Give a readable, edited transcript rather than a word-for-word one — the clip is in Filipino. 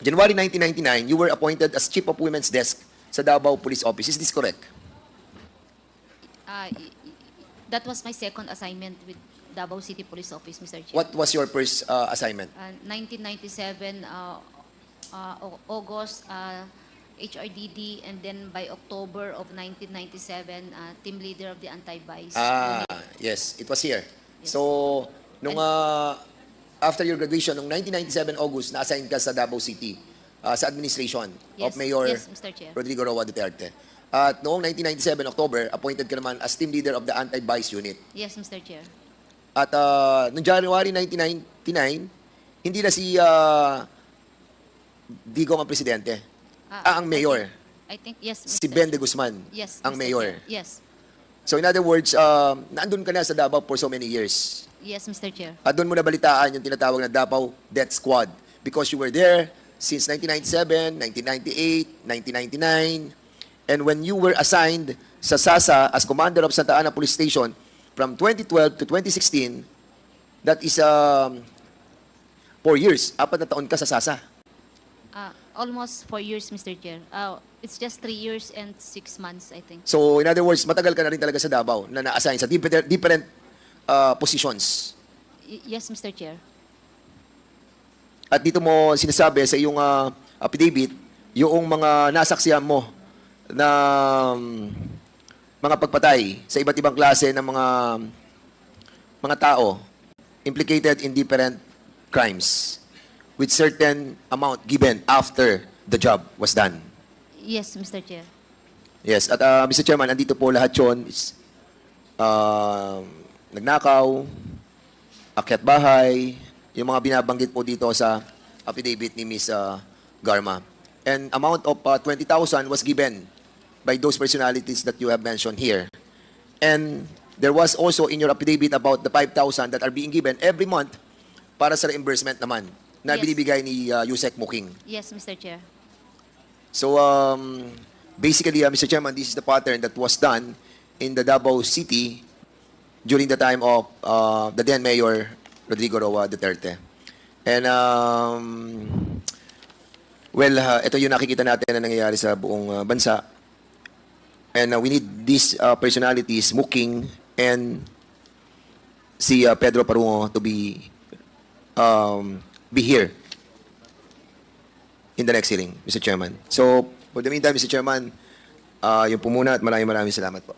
January 1999, you were appointed as Chief of Women's Desk sa Davao Police Office. Is this correct? That was my second assignment with Davao City Police Office, Mr. Chair. What was your first assignment? 1997, August, HRDD, and then by October of 1997, team leader of the anti-vice unit. Yes, it was here. Yes. So, nung after your graduation, noong 1997 August, na-assign ka sa Davao City sa administration of Yes, Mayor yes, Mr. Chair. Rodrigo Roa Duterte. At noong 1997 October, appointed ka naman as team leader of the anti-vice unit. Yes, Mr. Chair. At noong January 1999, hindi na si Digong ang presidente. Ang mayor. I think yes, Mr. Si Ben de Guzman, Yes, ang Mr. mayor. Chair. Yes. So in other words, naandun ka na sa Davao for so many years. Yes, Mr. Chair. At doon mo nabalitaan yung tinatawag na Davao Death Squad because you were there since 1997, 1998, 1999. And when you were assigned sa SASA as Commander of Santa Ana Police Station from 2012 to 2016, that is 4 years. 4 na taon ka sa SASA. Almost 4 years, Mr. Chair. It's just 3 years and 6 months, I think. So in other words, matagal ka na rin talaga sa Davao na na-assign sa different positions. Yes, Mr. Chair. At dito mo sinasabi sa iyong affidavit, yung mga nasaksihan mo na mga pagpatay sa iba't ibang klase ng mga tao implicated in different crimes with certain amount given after the job was done. Yes, Mr. Chair. Yes, at Mr. Chairman, andito po lahat yun. Nagnakaw, akyat bahay, yung mga binabanggit po dito sa affidavit ni Ms. Garma. And amount of 20,000 was given by those personalities that you have mentioned here. And there was also in your affidavit about the 5,000 that are being given every month para sa reimbursement naman na Yes. binibigay ni Yusek Muking. Yes, Mr. Chair. So, basically, Mr. Chairman, this is the pattern that was done in the Davao City during the time of the then Mayor Rodrigo Roa Duterte. And, ito yung nakikita natin na nangyayari sa buong bansa. And we need these personalities, Muking and si Pedro Parungo, to be here in the next hearing, Mr. Chairman. So, for the meantime, Mr. Chairman, yung po muna at maraming salamat po.